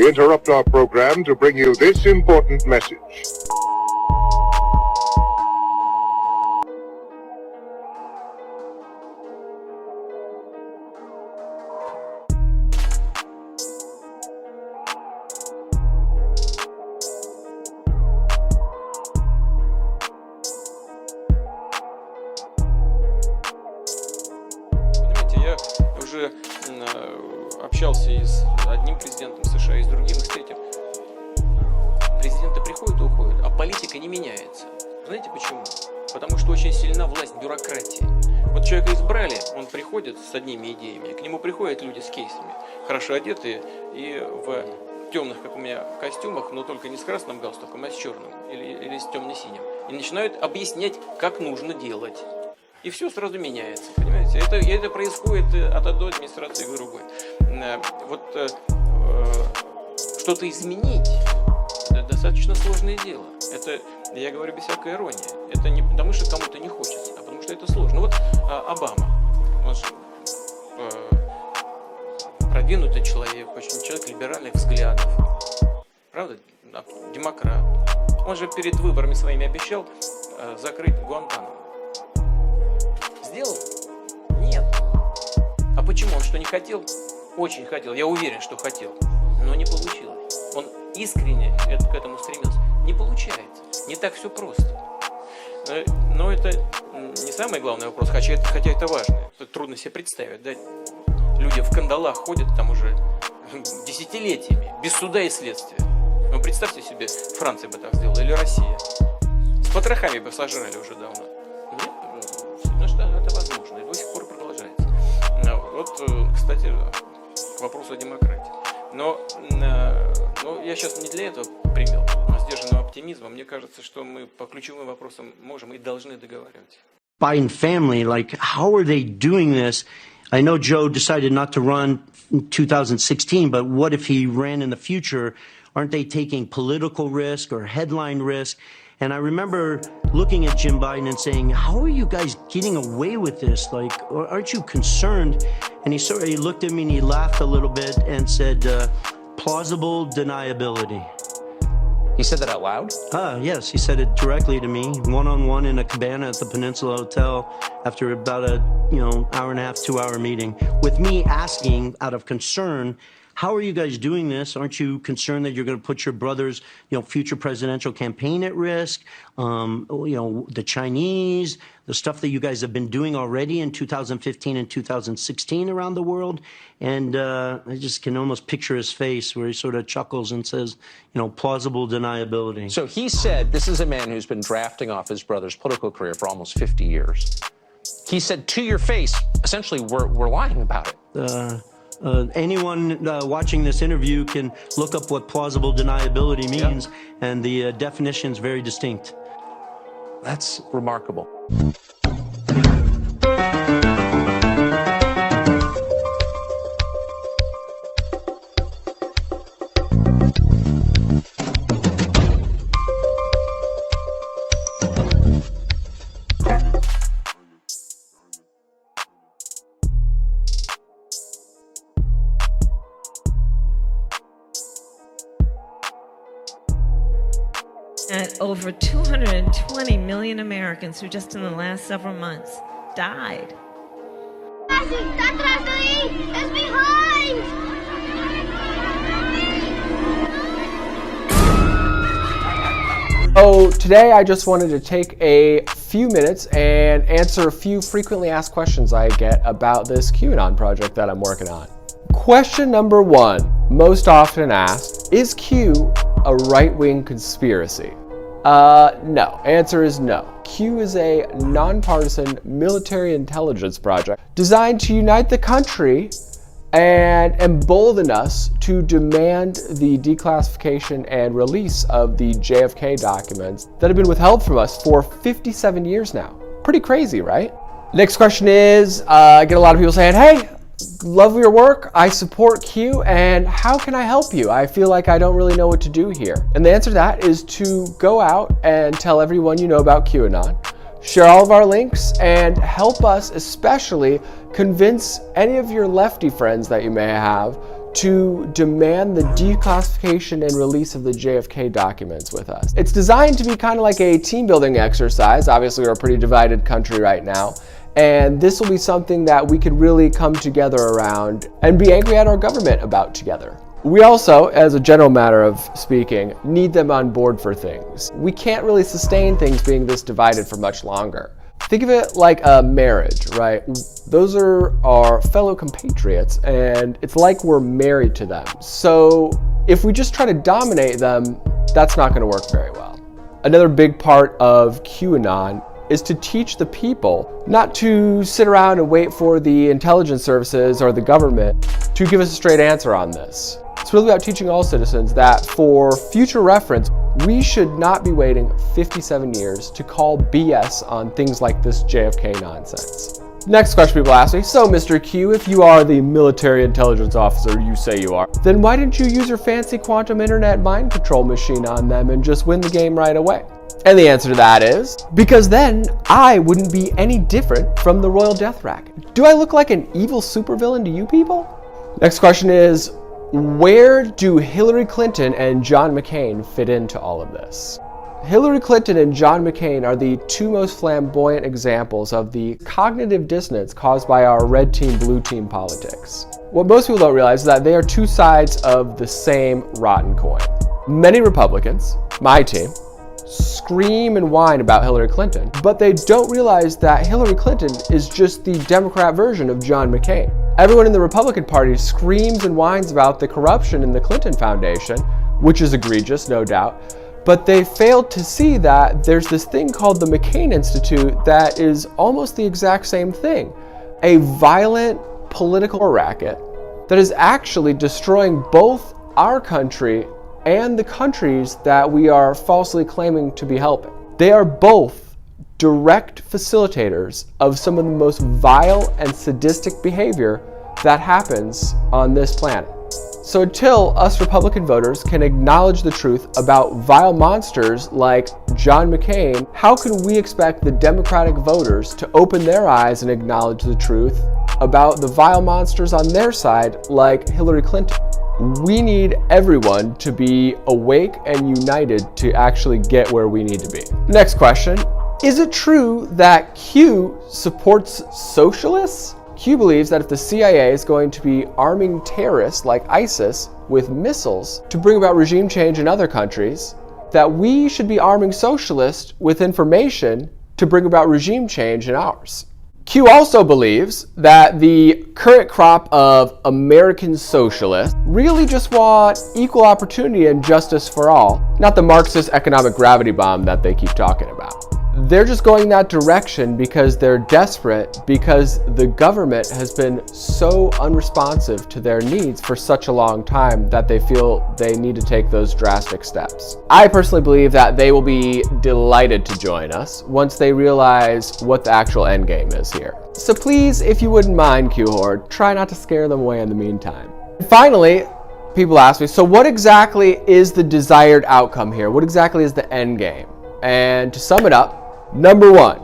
We interrupt our program to bring you this important message. Я уже общался и с одним президентом США, и с другим, и с третьим. Президенты приходят и уходят, а политика не меняется. Знаете почему? Потому что очень сильна власть бюрократии. Вот человека избрали, он приходит с одними идеями, к нему приходят люди с кейсами, хорошо одетые и в темных, как у меня, костюмах, но только не с красным галстуком, а с черным или с темно-синим. И начинают объяснять, как нужно делать. И все сразу меняется, понимаете? Это происходит от одной администрации к другой. Что-то изменить – это достаточно сложное дело. Это, я говорю без всякой иронии. Это не потому, что кому-то не хочется, а потому что это сложно. Вот Обама, он же продвинутый человек, очень человек либеральных взглядов. Правда? Демократ. Он же перед выборами своими обещал закрыть Гуантанамо. Сделал? Нет. А почему? Он что, не хотел? Очень хотел. Я уверен, что хотел. Но не получилось. Он искренне к этому стремился. Не получается. Не так все просто. Но это не самый главный вопрос, хотя это важно. Это трудно себе представить. Да? Люди в кандалах ходят там уже десятилетиями, без суда и следствия. Ну, представьте себе, Франция бы так сделала, или Россия. С потрохами бы сожрали уже давно. Нет, что это возможно, и до сих пор продолжается. Вот, кстати, к вопросу о демократии. Но я сейчас не для этого примел сдержанного оптимизма. Мне кажется, что мы по ключевым вопросам можем и должны договариваться. Biden family, like, how are they doing this? I know Joe decided not to run in 2016, but what if he ran in the future? Aren't they taking political risk or headline risk? And I remember looking at Jim Biden and saying, how are you guys getting away with this? Like, aren't you concerned? And he looked at me and he laughed a little bit and said, plausible deniability. He said that out loud? Yes, he said it directly to me, one-on-one in a cabana at the Peninsula Hotel after about a, hour and a half, 2-hour meeting, with me asking out of concern, how are you guys doing this? Aren't you concerned that you're going to put your brother's, future presidential campaign at risk? The Chinese, the stuff that you guys have been doing already in 2015 and 2016 around the world. And I just can almost picture his face where he sort of chuckles and says, plausible deniability. So he said, this is a man who's been drafting off his brother's political career for almost 50 years. He said to your face, essentially, we're lying about it. Anyone watching this interview can look up what plausible deniability means, and the definition is very distinct. That's remarkable. At over 220 million Americans who just in the last several months died. Is behind! So today I just wanted to take a few minutes and answer a few frequently asked questions I get about this QAnon project that I'm working on. Question number 1, most often asked, is Q a right-wing conspiracy? No. Answer is no. Q is a nonpartisan military intelligence project designed to unite the country and embolden us to demand the declassification and release of the JFK documents that have been withheld from us for 57 years now. Pretty crazy, right? Next question is, I get a lot of people saying, hey, love your work, I support Q, and how can I help you? I feel like I don't really know what to do here. And the answer to that is to go out and tell everyone you know about QAnon, share all of our links, and help us especially convince any of your lefty friends that you may have to demand the declassification and release of the JFK documents with us. It's designed to be kind of like a team building exercise. Obviously, we're a pretty divided country right now. And this will be something that we could really come together around and be angry at our government about together. We also, as a general matter of speaking, need them on board for things. We can't really sustain things being this divided for much longer. Think of it like a marriage, right? Those are our fellow compatriots, and it's like we're married to them. So if we just try to dominate them, that's not going to work very well. Another big part of QAnon is to teach the people not to sit around and wait for the intelligence services or the government to give us a straight answer on this. It's really about teaching all citizens that for future reference, we should not be waiting 57 years to call BS on things like this JFK nonsense. Next question people ask me, so Mr. Q, if you are the military intelligence officer you say you are, then why didn't you use your fancy quantum internet mind control machine on them and just win the game right away? And the answer to that is, because then I wouldn't be any different from the Royal Death Racket. Do I look like an evil supervillain to you people? Next question is, where do Hillary Clinton and John McCain fit into all of this? Hillary Clinton and John McCain are the two most flamboyant examples of the cognitive dissonance caused by our red team, blue team politics. What most people don't realize is that they are two sides of the same rotten coin. Many Republicans, my team, scream and whine about Hillary Clinton, but they don't realize that Hillary Clinton is just the Democrat version of John McCain. Everyone in the Republican Party screams and whines about the corruption in the Clinton Foundation, which is egregious, no doubt, but they failed to see that there's this thing called the McCain Institute that is almost the exact same thing. A violent political racket that is actually destroying both our country and the countries that we are falsely claiming to be helping. They are both direct facilitators of some of the most vile and sadistic behavior that happens on this planet. So until us Republican voters can acknowledge the truth about vile monsters like John McCain, how can we expect the Democratic voters to open their eyes and acknowledge the truth about the vile monsters on their side like Hillary Clinton? We need everyone to be awake and united to actually get where we need to be. Next question. Is it true that Q supports socialists? Q believes that if the CIA is going to be arming terrorists like ISIS with missiles to bring about regime change in other countries, that we should be arming socialists with information to bring about regime change in ours. Q also believes that the current crop of American socialists really just want equal opportunity and justice for all, not the Marxist economic gravity bomb that they keep talking about. They're just going that direction because they're desperate, because the government has been so unresponsive to their needs for such a long time that they feel they need to take those drastic steps. I personally believe that they will be delighted to join us once they realize what the actual end game is here. So please, if you wouldn't mind, Q-Horde, try not to scare them away in the meantime. And finally, people ask me, so what exactly is the desired outcome here? What exactly is the end game? And to sum it up, number one,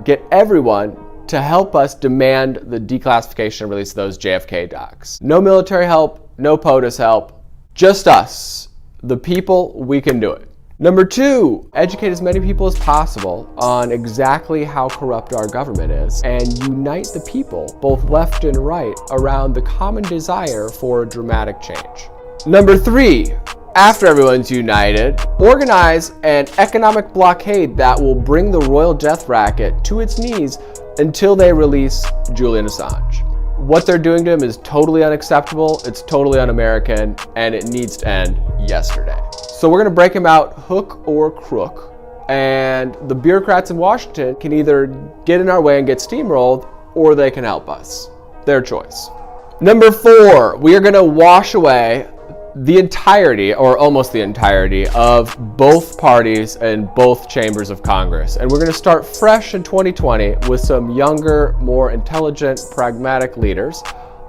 get everyone to help us demand the declassification and release of those JFK docs. No military help, no POTUS help, just us, the people, we can do it. Number two, educate as many people as possible on exactly how corrupt our government is and unite the people, both left and right, around the common desire for a dramatic change. Number three, after everyone's united, organize an economic blockade that will bring the Royal Death Racket to its knees until they release Julian Assange. What they're doing to him is totally unacceptable, it's totally un-American, and it needs to end yesterday. So we're gonna break him out hook or crook, and the bureaucrats in Washington can either get in our way and get steamrolled, or they can help us. Their choice. Number four, we are gonna wash away the entirety, or almost the entirety, of both parties and both chambers of Congress. And we're going to start fresh in 2020 with some younger, more intelligent, pragmatic leaders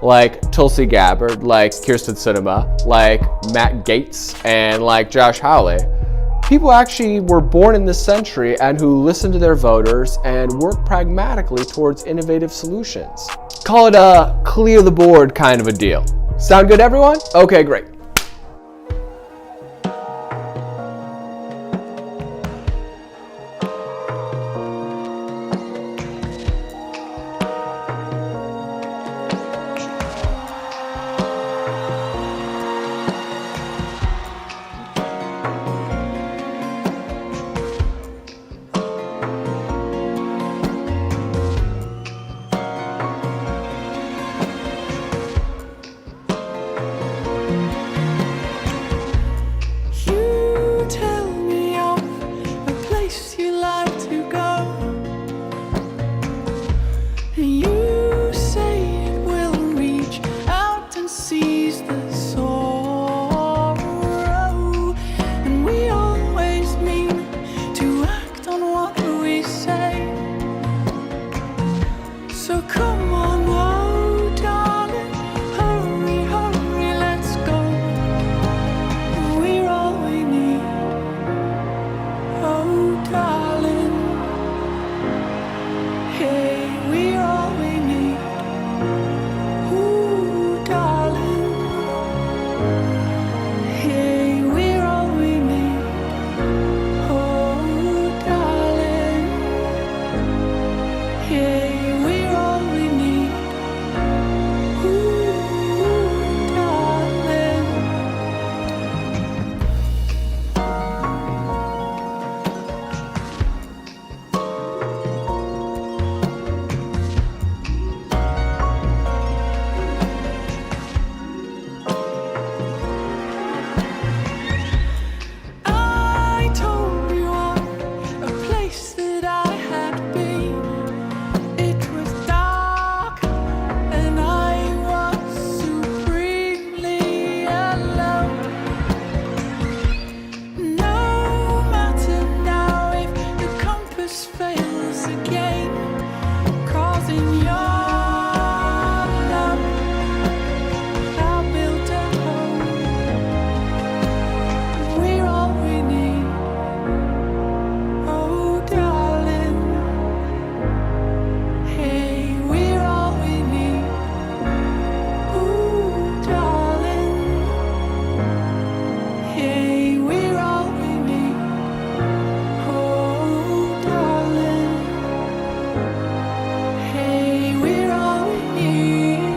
like Tulsi Gabbard, like Kyrsten Sinema, like Matt Gaetz, and like Josh Hawley. People actually were born in this century and who listen to their voters and work pragmatically towards innovative solutions. Call it a clear the board kind of a deal. Sound good, everyone? Okay, great. You tell me of a place you like to go. You say it will reach out and seize the sorrow. And we always mean to act on what we say. So come on, oh darling, hurry, hurry, let's go. We're all we need, oh darling. Hey, we're all we need, ooh darling. Hey, we're all we need, oh darling. Hey, we're all we need, ooh darling. I told you of a place that I had been. It was dark and I was supremely alone. No matter now if the compass fails again, 'cause in your love I built a home. We're all we need, oh darling. Hey, we're all we need, ooh darling. Hey, we're all we need, oh darling. Hey, we're all we need,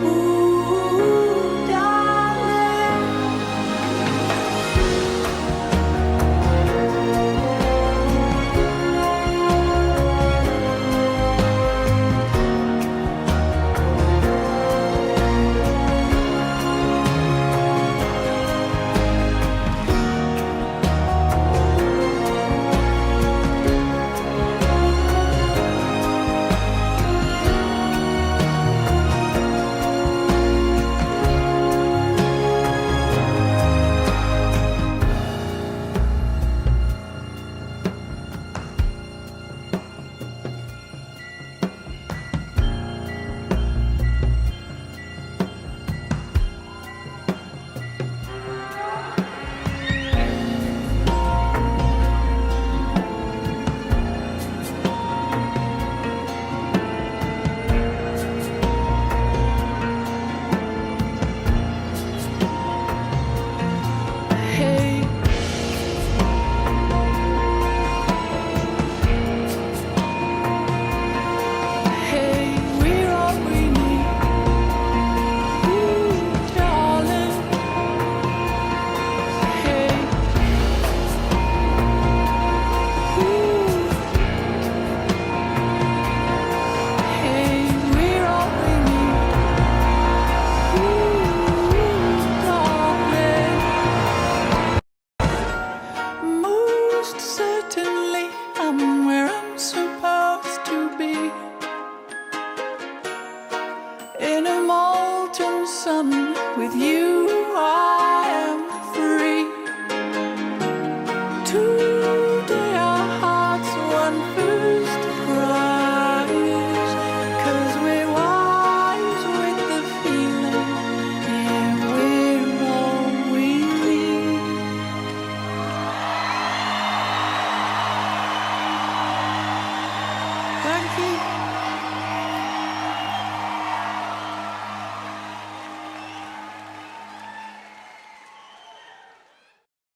ooh darling. Hey, hey, we're all we need, ooh darling. Hey, ooh. Hey, we're all we need, ooh darling. Most certainly, I'm where I'm supposed to be. In a molten sun with you, I am free. Today our hearts won first prize, 'cause we're wise with the feeling. Yeah, we're all we need. Thank you.